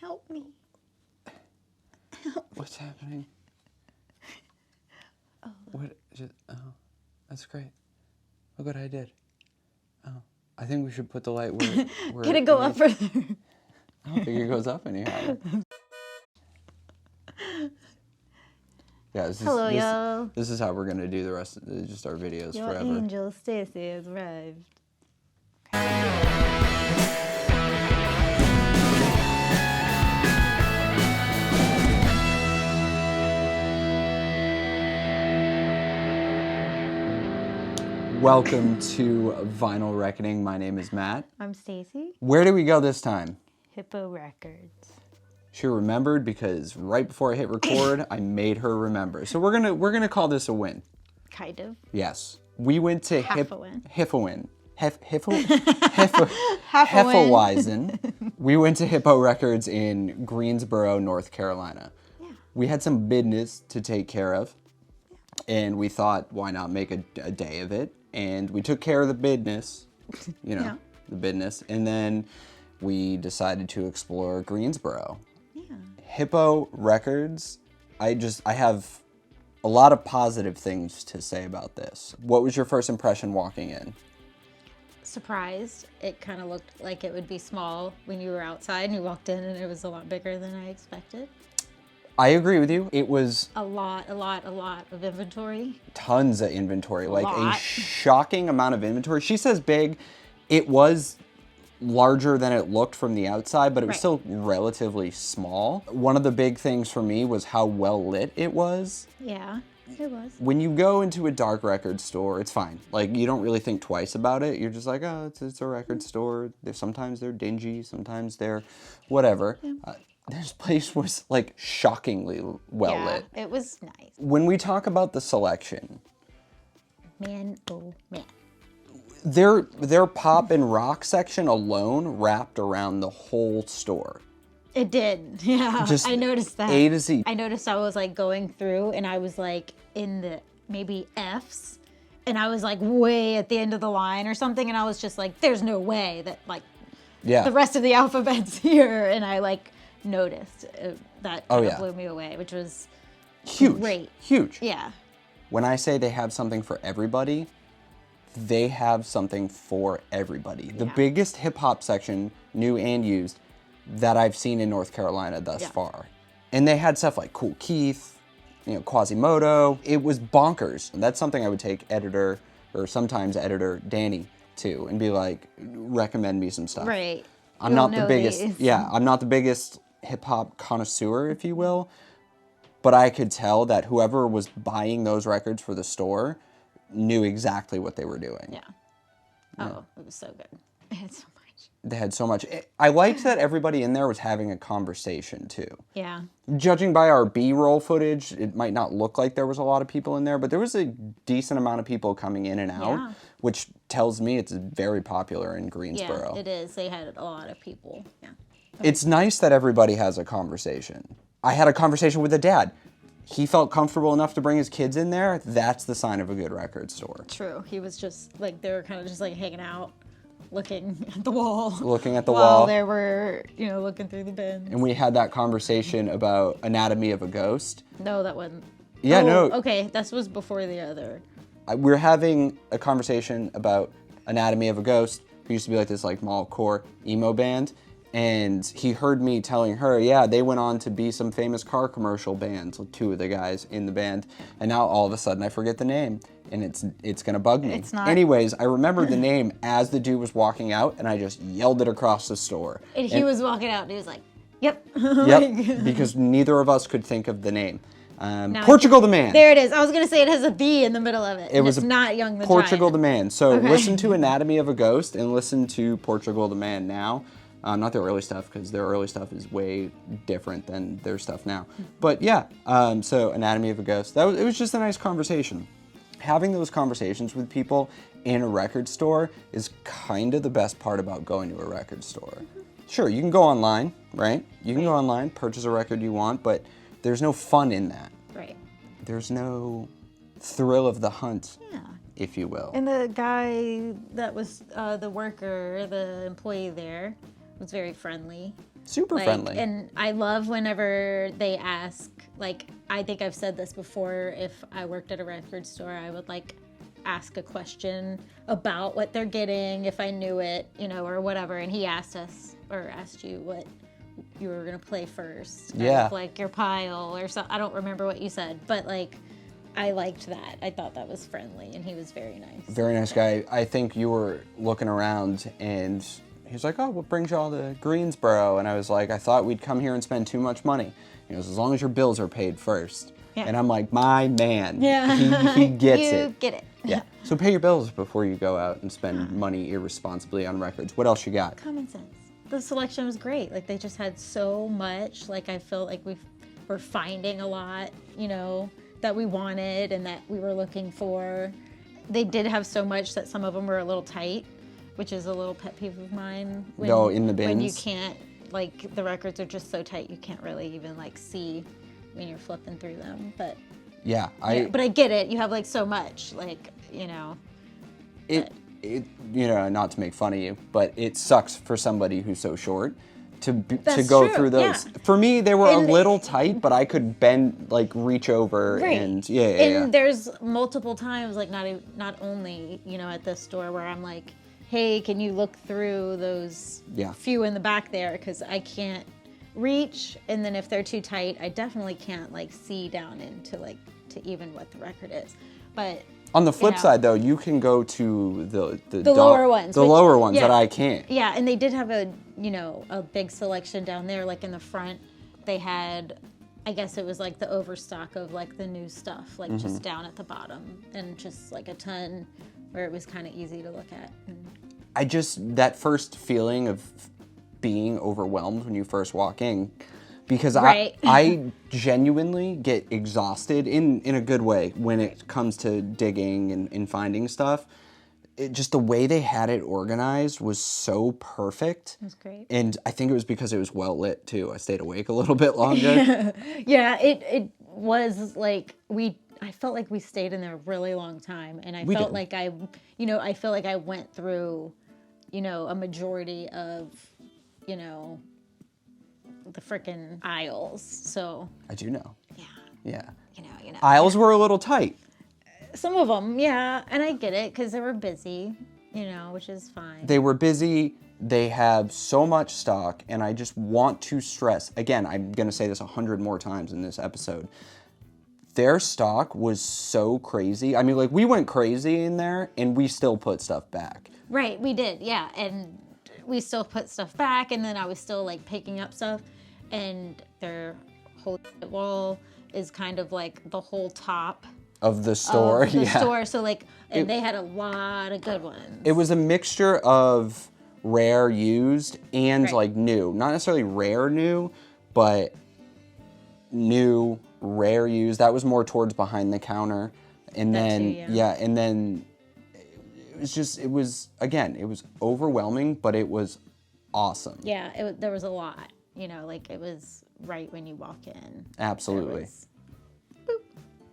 Help me. What's happening? Oh. What? That's great. Look what I did. Oh, I think we should put the light where Can it go up further? I don't think it goes up any higher. Yeah, Hello, y'all. This is how we're gonna do the rest of just our videos Your forever. angel Stacy has arrived. Welcome to Vinyl Reckoning. My name is Matt. I'm Stacy. Where do we go this time? Hippo Records. She remembered because right before I hit record, I made her remember. So we're gonna call this a win. Kind of. Yes, we went to Heffelwin. Heffelweizen. We went to Hippo Records in Greensboro, North Carolina. Yeah. We had some business to take care of, and we thought, why not make a day of it? And we took care of the business, the business, and then we decided to explore Greensboro. Yeah. Hippo Records, I have a lot of positive things to say about this. What was your first impression walking in? Surprised. It kind of looked like it would be small when you were outside and you walked in, and it was a lot bigger than I expected. I agree with you. It was A lot of inventory. tons of inventory, like a lot. shocking amount of inventory. She says big. It was larger than it looked from the outside, but it was Right. still relatively small. One of the big things for me was how well lit it was. Yeah, it was. When you go into a dark record store, it's fine. Like, you don't really think twice about it. You're just like, oh, it's a record store. Sometimes they're dingy, sometimes they're whatever. Yeah. This place was like shockingly well lit. It was nice. When we talk about the selection, Man, oh man. their pop and rock section alone wrapped around the whole store. It did, yeah. Just I noticed that. A to Z. I noticed I was like going through and I was like in the maybe F's, and I was like way at the end of the line or something, and I was just like, there's no way that like Yeah. the rest of the alphabet's here, and I like noticed that kind of yeah. blew me away, which was Huge. great. Huge. Yeah. When I say they have something for everybody, they have something for everybody. The Yeah. biggest hip hop section, new and used, that I've seen in North Carolina thus Yeah. far. And they had stuff like Cool Keith, Quasimodo. It was bonkers. And that's something I would take sometimes editor Danny to and be like, recommend me some stuff. Right. I'm You'll not the know biggest. these. Yeah, I'm not the biggest hip hop connoisseur, if you will, but I could tell that whoever was buying those records for the store knew exactly what they were doing. Yeah. Oh, it was so good. I had so much. They had so much. I liked that everybody in there was having a conversation too. Yeah. Judging by our B-roll footage, it might not look like there was a lot of people in there, but there was a decent amount of people coming in and out, Yeah. which tells me it's very popular in Greensboro. Yeah, it is. They had a lot of people. Yeah. It's nice that everybody has a conversation. I had a conversation with a dad. He felt comfortable enough to bring his kids in there. That's the sign of a good record store. True. He was just like, they were kind of just like hanging out, looking at the wall. Looking at the while wall. they were, looking through the bins. And we had that conversation about Anatomy of a Ghost. No, that wasn't. Yeah, no. Okay, this was before the other. We're having a conversation about Anatomy of a Ghost, who used to be like this like mallcore emo band. And he heard me telling her, yeah, they went on to be some famous car commercial bands, like two of the guys in the band. And now all of a sudden I forget the name, and it's gonna bug me. It's not. Anyways, I remembered the name as the dude was walking out, and I just yelled it across the store. And he was walking out and he was like, yep. Yep, because neither of us could think of the name. Portugal the Man. There it is. I was going to say it has a B in the middle of it. It was it's not Young the Portugal the Giant. Man. So Okay. listen to Anatomy of a Ghost and listen to Portugal the Man now. Not their early stuff, because their early stuff is way different than their stuff now. But yeah, so Anatomy of a Ghost. It was just a nice conversation. Having those conversations with people in a record store is kind of the best part about going to a record store. Sure, you can go online, right? You can go online, purchase a record you want, but there's no fun in that. Right. There's no thrill of the hunt, Yeah. if you will. And the guy that was the worker, the employee there, was very friendly. Super Like, friendly. And I love whenever they ask, like, I think I've said this before, if I worked at a record store, I would like ask a question about what they're getting, if I knew it, you know, or whatever. And he asked us, or asked you what you were going to play first. Yeah. Of, like your pile or something. I don't remember what you said, but like, I liked that. I thought that was friendly, and he was very nice. Very nice guy. I think you were looking around and he's like, oh, what brings y'all to Greensboro? And I was like, I thought we'd come here and spend too much money. He goes, as long as your bills are paid first. Yeah. And I'm like, my man. Yeah. He gets you it. get it. Yeah. So pay your bills before you go out and spend money irresponsibly on records. What else you got? Common sense. The selection was great. Like, they just had so much. Like, I felt like we're finding a lot, you know, that we wanted and that we were looking for. They did have so much that some of them were a little tight, which is a little pet peeve of mine. In the When you bins? can't, like, the records are just so tight, you can't really even, like, see when you're flipping through them. But Yeah. but I get it. You have, like, so much, like, you know. It, you know, not to make fun of you, but it sucks for somebody who's so short to That's go true, through those. yeah. For me, they were a And- little tight, but I could bend, like, reach over Right. and And there's multiple times, like, not only, you know, at this store where I'm like, hey, can you look through those Yeah. few in the back there? Because I can't reach. And then if they're too tight, I definitely can't, like, see down into, like, to even what the record is. But On the flip know. side, though, you can go to the lower ones, the which- lower ones yeah. that I can't. yeah, and they did have a, you know, a big selection down there. Like, in the front, they had, I guess it was like the overstock of, like, the new stuff, like, just down at the bottom, and just like a ton where it was kind of easy to look at. And That first feeling of being overwhelmed when you first walk in, because Right. I genuinely get exhausted in a good way when it comes to digging and finding stuff. Just the way they had it organized was so perfect. it was great. And I think it was because it was well lit too. I stayed awake a little bit longer. Yeah, it was like I felt like we stayed in there a really long time, and I We felt did. like I feel like I went through, you know, a majority of, you know, the frickin' aisles. So I do know. yeah, Yeah. you know. Aisles were a little tight. Some of them, yeah, and I get it because they were busy, you know, which is fine. They were busy. They have so much stock, and I just want to stress again. I'm going to say this 100 more times in this episode. Their stock was so crazy. I mean, like, we went crazy in there, and we still put stuff back. Right, we did, yeah, and we still put stuff back, and then I was still like picking up stuff, and their whole wall is kind of like the whole top Of the store, of the yeah. store. So like, and they had a lot of good ones. It was a mixture of rare used and Right. like new. Not necessarily rare new, but new, rare used. That was more towards behind the counter. And That then, too, yeah. and then it was overwhelming, but it was awesome. Yeah, there was a lot. You know, like it was right when you walk in. Absolutely. There was-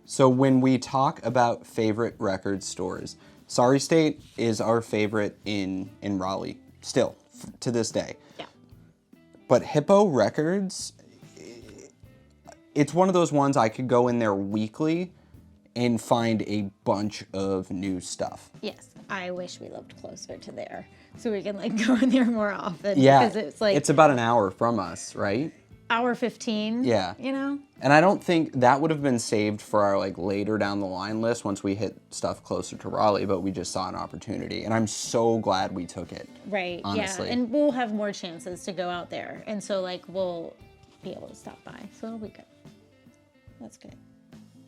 So when we talk about favorite record stores, Sorry State is our favorite in Raleigh, still, to this day. Yeah. But Hippo Records, it's one of those ones I could go in there weekly and find a bunch of new stuff. Yes, I wish we lived closer to there so we can like go in there more often. Yeah, Because it's like it's about an hour from us, right? hour 15. Yeah. You know? And I don't think that would have been saved for our like later down the line list once we hit stuff closer to Raleigh, but we just saw an opportunity, and I'm so glad we took it. Right. Honestly. Yeah. And we'll have more chances to go out there. And so like we'll be able to stop by. So it'll be good. That's good.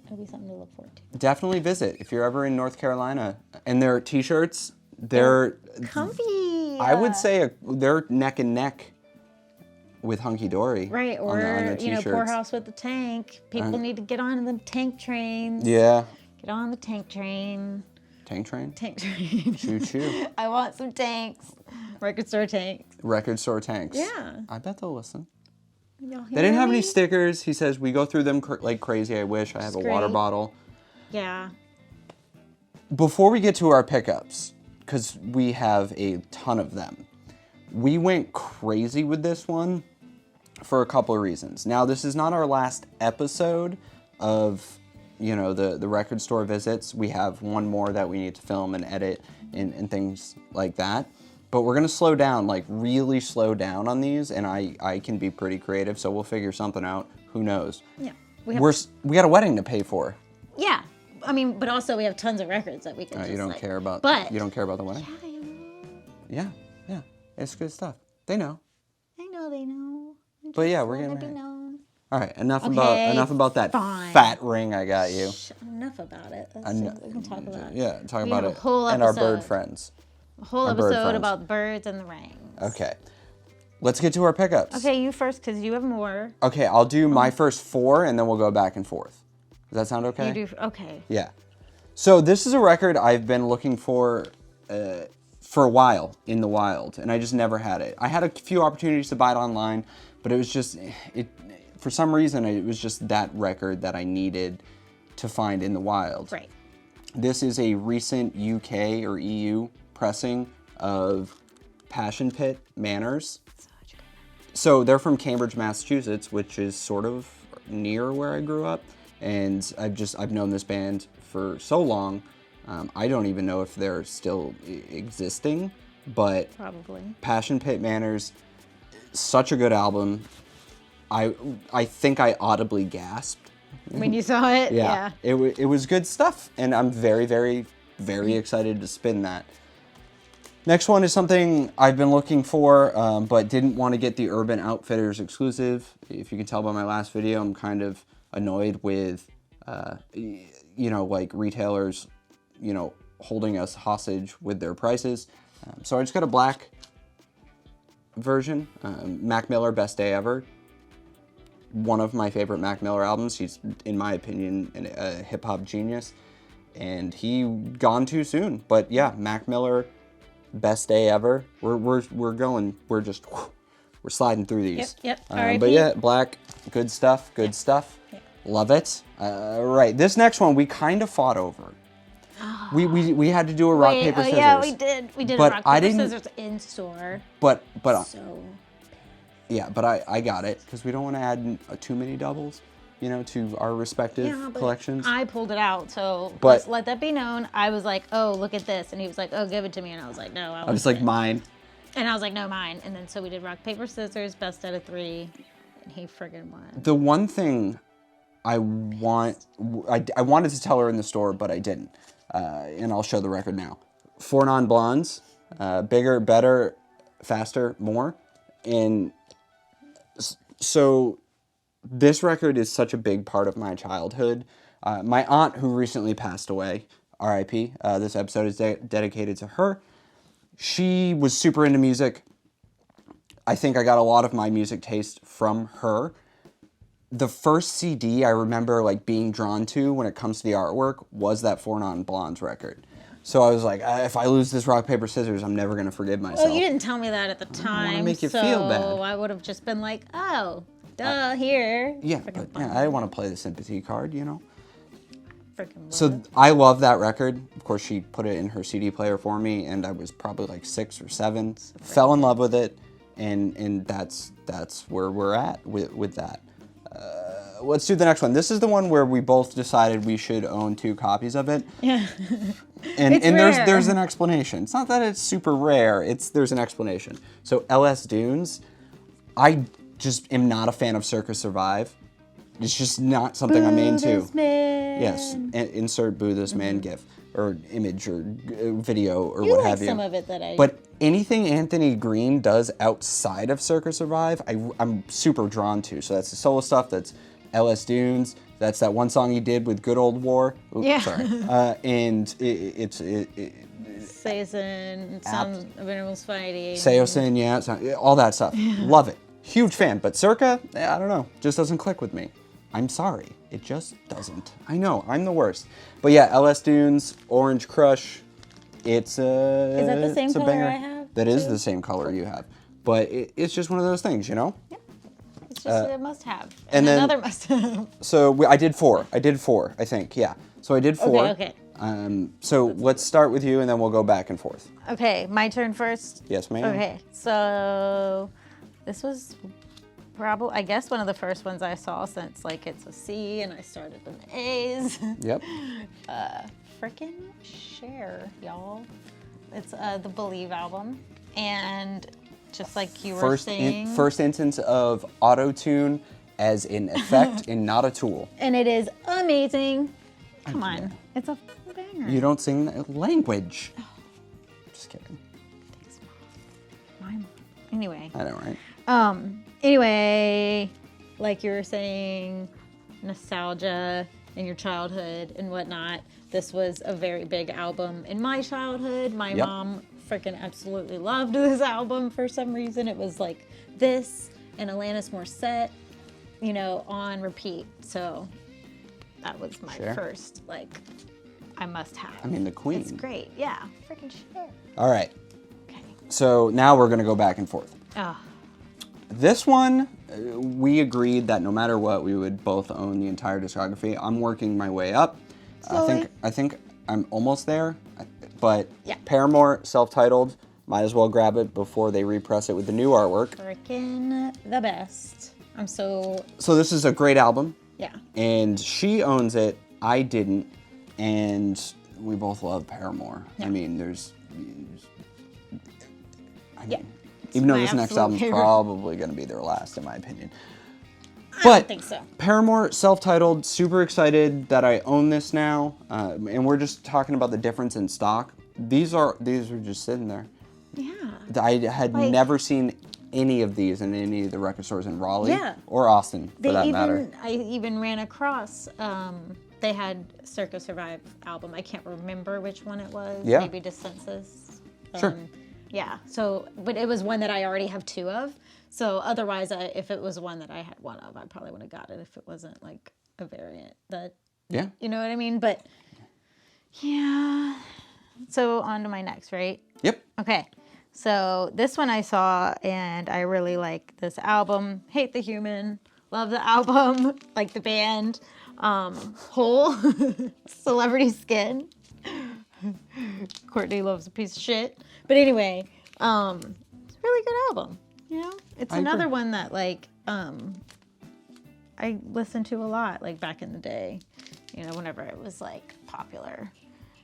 It'll be something to look forward to. Definitely visit if you're ever in North Carolina. And their t-shirts, they're Comfy. I would say they're neck and neck with Hunky Dory. Right, or on the you know, t-shirts. Poorhouse with the tank. People need to get on the tank trains. Yeah. Get on the tank train. Tank train? Tank train. Choo choo. I want some tanks. Record store tanks. Record store tanks. Yeah. I bet they'll listen. Y'all They didn't hear have any me? stickers. He says we go through them like crazy. I wish I have a water great. bottle. Yeah. Before we get to our pickups, because we have a ton of them, we went crazy with this one for a couple of reasons. Now, this is not our last episode of, the record store visits. We have one more that we need to film and edit and things like that. But we're going to slow down, like really slow down on these, and I can be pretty creative, so we'll figure something out. Who knows? Yeah. We got a wedding to pay for. Yeah. I mean, but also we have tons of records that we can just you don't care about you don't care about the wedding? Yeah, Yeah. It's good stuff. They know. they know. But yeah, we're getting married. All right, enough about that fine. fat ring I got you. Enough about it. We can talk about it. Yeah, talk about it. Whole and our episode. bird friends. A whole episode about birds and the rings. Okay. Let's get to our pickups. Okay, you first, because you have more. Okay, I'll do my first 4, and then we'll go back and forth. Does that sound okay? You do, okay. Yeah. So this is a record I've been looking for a while in the wild, and I just never had it. I had a few opportunities to buy it online, but it was just, for some reason, it was just that record that I needed to find in the wild. Right. This is a recent UK or EU pressing of Passion Pit Manners. So they're from Cambridge, Massachusetts, which is sort of near where I grew up. And I've known this band for so long. I don't even know if they're still existing, but Probably. Passion Pit Manners, such a good album. I think I audibly gasped. When you saw it? Yeah. It was good stuff, and I'm very, very, very excited to spin that. Next one is something I've been looking for, but didn't want to get the Urban Outfitters exclusive. If you can tell by my last video, I'm kind of annoyed with, like retailers, holding us hostage with their prices. So I just got a black version. Mac Miller, Best Day Ever. One of my favorite Mac Miller albums. He's, in my opinion, a hip-hop genius. And he gone too soon. But yeah, Mac Miller, Best Day Ever. We're sliding through these. Yep. But yeah, black, good stuff. Good stuff. Yeah. Love it. Right, this next one we kind of fought over. We had to do a rock paper scissors. Yeah, we did. We did But a rock I paper didn't- scissors in store. But So yeah, but I got it because we don't want to add too many doubles, to our respective collections. I pulled it out, so But- let's let that be known. I was like, "Oh, look at this," and he was like, "Oh, give it to me," and I was like, "No, I was like, mine. And I was like, "No, mine." And then so we did rock paper scissors, best out of 3, and he friggin' won. The one thing I wanted to tell her in the store, but I didn't, and I'll show the record now. 4 Non-Blondes, bigger, better, faster, more, and so this record is such a big part of my childhood. My aunt, who recently passed away, R.I.P. This episode is dedicated to her. She was super into music. I think I got a lot of my music taste from her. The first CD I remember being drawn to when it comes to the artwork was that 4 Non-Blondes record. So I was like, if I lose this rock, paper, scissors, I'm never going to forgive myself. Oh, you didn't tell me that at the time. to make you feel bad. So I would have just been like, "Oh, duh, here." Yeah, but I didn't want to play the sympathy card, Freaking So I love that record. Of course, she put it in her CD player for me, and I was probably 6 or 7. Fell in love with it, and that's where we're at with that. Let's do the next one. This is the one where we both decided we should own 2 copies of it. Yeah. And It's rare. there's an explanation. It's not that it's super rare. There's an explanation. So LS Dunes, I just am not a fan of Circus Survive. It's just not something I'm into. This man. Yes, insert Boo This Man gif or image or video or You what like have you. some of it that I. But anything Anthony Green does outside of Circus Survive, I'm super drawn to. So that's the solo stuff. That's LS Dunes. That's that one song he did with Good Old War. Oops, Yeah. Sorry. And it's Season, Sounds of Animals Fighting. Seosin, yeah, all that stuff. Love it. Huge fan. But Circa, I don't know, just doesn't click with me. I'm sorry. It just doesn't. I know, I'm the worst. But yeah, LS Dunes, Orange Crush, it's a... Is that the same it's a color banger. I have, That is too? the same color you have. But it's just one of those things, It's just a must-have. and then- another must-have. So I did 4, I think, yeah. So I did 4. Okay. So let's start with you and then we'll go back and forth. Okay, my turn first. Yes, ma'am. Okay, so this was probably, I guess one of the first ones I saw since like it's a C and I started in the A's. Yep. Frickin' Cher, y'all. It's the Believe album. And just like you were saying. First instance of auto-tune as an effect and not a tool. And it is amazing. Come on. It's a banger. You don't sing that language. Just kidding. Thanks, Mom. Anyway. I know, right? Anyway, like you were saying, nostalgia in your childhood and whatnot. This was a very big album in my childhood. My mom freaking absolutely loved this album for some reason. It was like this and Alanis Morissette, you know, on repeat. So that was my first, like, I must have. I mean, the queen. It's great. Yeah. Freaking Cher. All right. Okay. So now we're going to go back and forth. Oh. This one, we agreed that no matter what, we would both own the entire discography. I'm working my way up. Slowly. I think I'm almost there, but Yeah. Paramore, self-titled, might as well grab it before they repress it with the new artwork. Freaking the best. I'm so... So this is a great album. Yeah. And she owns it, I didn't, and we both love Paramore. Yeah. I mean, Yeah. even though my this next absolute album's favorite. probably going to be their last, in my opinion. I don't think so. Paramore, self-titled, super excited that I own this now, and we're just talking about the difference in stock. These are just sitting there. Yeah. I had never seen any of these in any of the record stores in Raleigh or Austin, for that matter. I even ran across, they had Circa Survive album. I can't remember which one it was. Yeah. Maybe Dissensus. Sure. Yeah. So, but it was one that I already have two of. So otherwise, if it was one that I had one of, I probably would have got it if it wasn't like a variant that, you know what I mean? But yeah. So on to my next, right? Yep. Okay. So this one I saw and I really like this album. Hate the Human. Love the album. Like the band. Hole. Celebrity Skin. Courtney loves a piece of shit. But anyway, it's a really good album. You know? It's another one that like I listened to a lot like back in the day. You know, whenever it was like popular.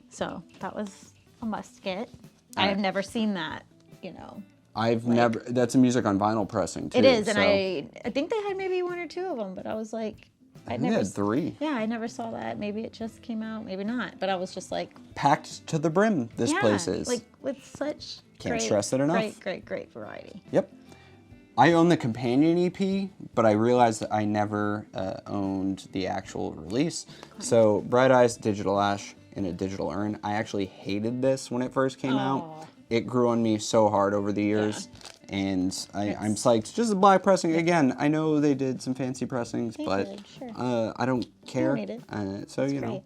So that was a must get. I have never seen that, you know. I've never. That's a music on vinyl pressing too. It is, and so. I think they had maybe one or two of them, but I was like, I think they had 3. Yeah, I never saw that. Maybe it just came out, maybe not. But I was just like, Packed to the brim. This place is. like with such Can't stress it enough. Great variety. Yep. I own the companion EP, but I realized that I never owned the actual release. So Bright Eyes, Digital Ash, in a digital urn. I actually hated this when it first came out. It grew on me so hard over the years, and I'm psyched. Just a black pressing. Again, I know they did some fancy pressings, but I don't care. You don't need it. So, you know. Great.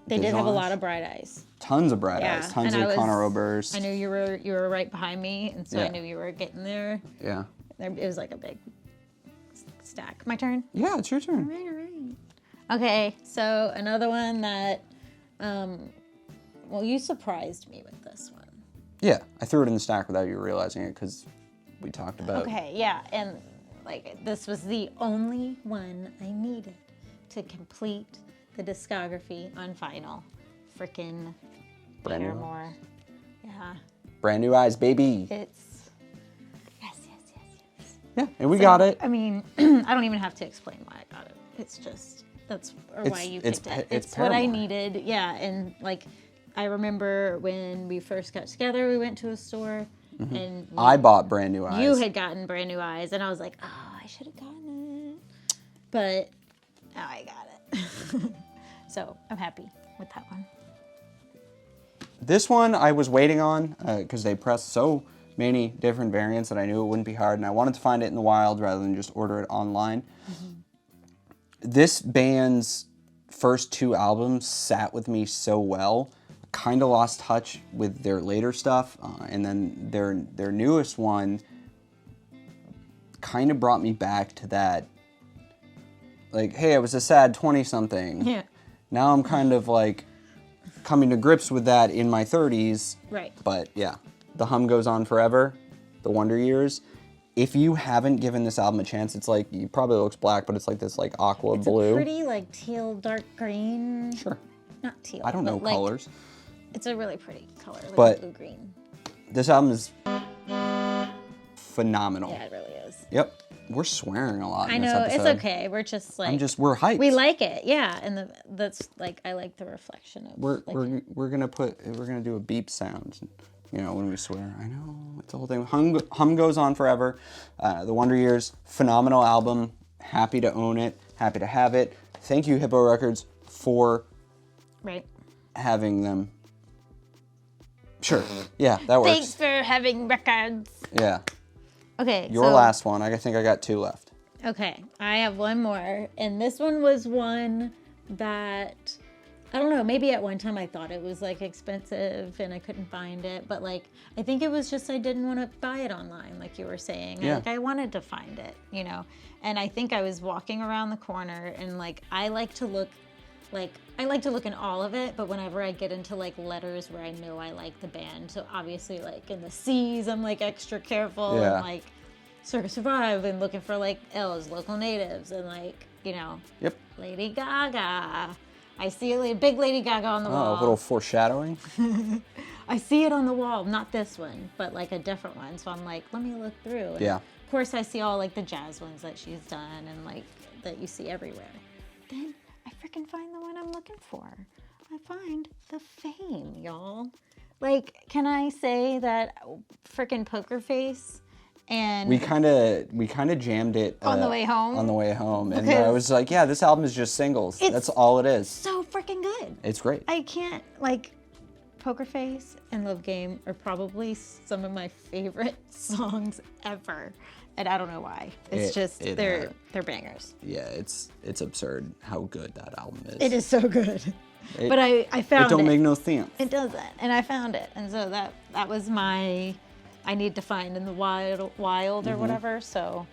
They did have a lot of Bright Eyes. Tons of Bright Eyes. Tons of Conor Oberst. I knew you were right behind me, and so I knew you were getting there. Yeah. It was like a big stack. My turn? Yeah, it's your turn. All right. Okay, so another one that, well, you surprised me with this one. Yeah, I threw it in the stack without you realizing it because we talked about. Okay, yeah, and like this was the only one I needed to complete the discography on vinyl. Frickin' Brand New Paramore. Yeah. Brand New Eyes, baby. It's yes. Yeah, and we got it. I mean, I don't even have to explain why I got it. It's just why you picked it. It's what I needed. Yeah, and like I remember when we first got together, we went to a store and I bought Brand New Eyes. You had gotten Brand New Eyes, and I was like, oh, I should have gotten it, but now I got it. So I'm happy with that one. This one I was waiting on because they pressed so many different variants that I knew it wouldn't be hard, and I wanted to find it in the wild rather than just order it online. This band's first 2 albums sat with me so well. Kind of lost touch with their later stuff, and then their newest one kind of brought me back to that, like, hey, I was a sad 20-something. Yeah. Now I'm kind of like coming to grips with that in my 30s. Right. But yeah, The Hum Goes On Forever, The Wonder Years, if you haven't given this album a chance, it's like, it probably looks black, but it's like this like aqua blue. It's a pretty like teal, dark green. Sure. Not teal. I don't know but, like, colors. It's a really pretty color, like But- blue green. This album is phenomenal. Yeah, it really is. Yep. We're swearing a lot I in this know, episode. it's okay. We're just like we're hyped. we like it, yeah, and that's like I like the reflection of. We're like, gonna do a beep sound, you know, when we swear. I know it's the whole thing. Hum goes on forever. The Wonder Years, phenomenal album. Happy to own it. Happy to have it. Thank you, Hippo Records, for right. having them. Sure. Yeah, that works. Thanks for having records. Yeah. Okay. Your last one. I think I got 2 left. Okay, I have one more, and this one was one that I don't know. Maybe at one time I thought it was like expensive and I couldn't find it, but like I think it was just I didn't want to buy it online, like you were saying. Yeah. Like I wanted to find it, you know. And I think I was walking around the corner, and like I like to look in all of it, but whenever I get into like letters where I know I like the band, so obviously like in the C's I'm like extra careful, Yeah. and like Circus Survive and looking for like L's, local natives, and like, you know, Yep. Lady Gaga. I see a big Lady Gaga on the Oh, wall. a little foreshadowing. I see it on the wall, not this one, but like a different one. So I'm like, let me look through. And Yeah. Of course, I see all like the jazz ones that she's done and like that you see everywhere. Then I freaking find the one I'm looking for. I find the Fame, y'all. Like, can I say that freaking Poker Face and We kind of jammed it On the way home? On the way home, and I Because- was like, "Yeah, this album is just singles. It's That's all it is. so freaking good. It's great." I can't, like, Poker Face and Love Game are probably some of my favorite songs ever. And I don't know why. It's they're bangers. Yeah, it's absurd how good that album is. It is so good. But I found it. It don't make no sense. It doesn't. And I found it. And so that was my I need to find in the wild or whatever. So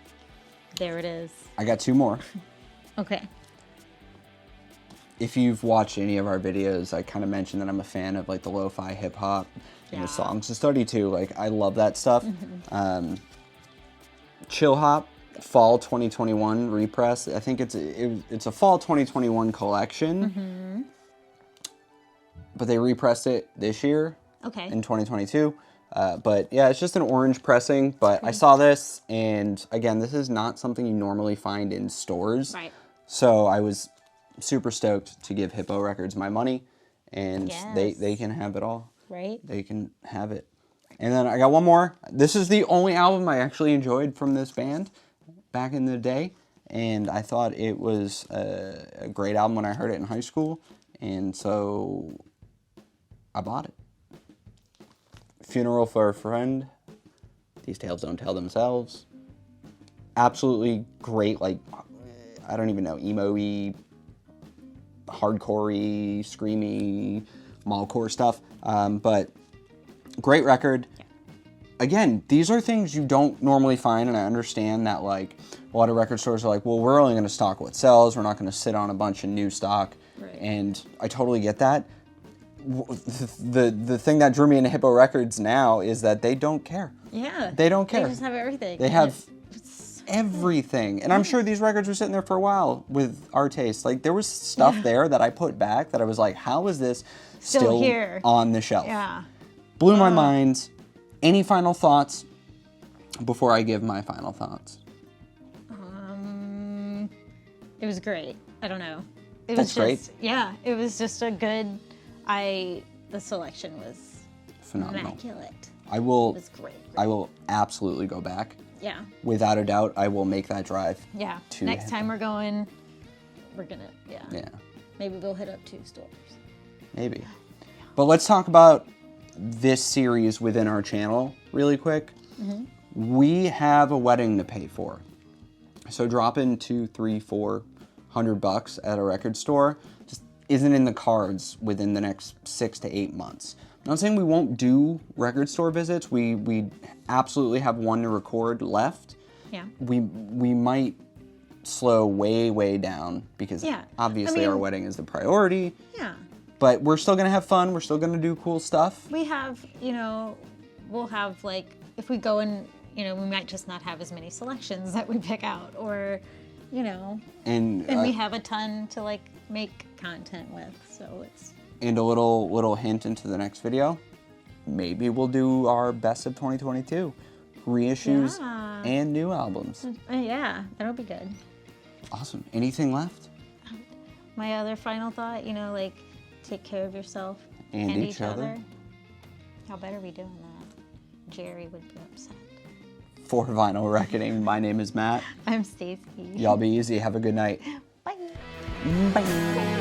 there it is. I got 2 more. Okay. If you've watched any of our videos, I kind of mentioned that I'm a fan of like the lo-fi hip hop and Yeah. the songs to study too. Like I love that stuff. Chill Hop Fall 2021 repress. I think it's a Fall 2021 collection, but they repressed it this year Okay. in 2022. But yeah, it's just an orange pressing. But I saw this, and again, this is not something you normally find in stores. Right. So I was super stoked to give Hippo Records my money, and Yes. they can have it all. Right? They can have it. And then I got one more. This is the only album I actually enjoyed from this band back in the day, and I thought it was a great album when I heard it in high school, and so I bought it. Funeral for a Friend. These Tales Don't Tell Themselves. Absolutely great, like, I don't even know, emo-y, hardcore-y, screamy, mallcore stuff, but great record. Again, these are things you don't normally find, and I understand that like a lot of record stores are like, well, we're only going to stock what sells. We're not going to sit on a bunch of new stock, Right. and I totally get that. The thing that drew me into Hippo Records now is that they don't care. Yeah. They don't care. They just have everything. They And have it's everything, and I'm sure these records were sitting there for a while with our taste. Like there was stuff there that I put back that I was like, how is this still here. on the shelf? Yeah. Blew my mind. Any final thoughts before I give my final thoughts? It was great. I don't know. It That's was great. just yeah, it was just a good the selection was Phenomenal. immaculate. I will. It was great. I will absolutely go back. Yeah. Without a doubt, I will make that drive. Yeah. To Next hit time we're gonna yeah. Yeah, Maybe we'll hit up 2 stores. maybe. But let's talk about this series within our channel really quick. We have a wedding to pay for. So dropping $200, $300, $400 at a record store just isn't in the cards within the next 6 to 8 months. I'm not saying we won't do record store visits. We absolutely have one to record left. Yeah. We might slow way down because Yeah. obviously I mean- our wedding is the priority. Yeah. But we're still gonna have fun. We're still gonna do cool stuff. We have, we'll have like if we go and you know, we might just not have as many selections that we pick out, or, you know, And we have a ton to like make content with, so it's. And a little hint into the next video, maybe we'll do our best of 2022, reissues and new albums. Yeah, that'll be good. Awesome. Anything left? My other final thought, you know, like, take care of yourself And each other. How better we doing that? Jerry would be upset. For Vinyl Reckoning, my name is Matt. I'm Stacy. Y'all be easy. Have a good night. Bye. Bye.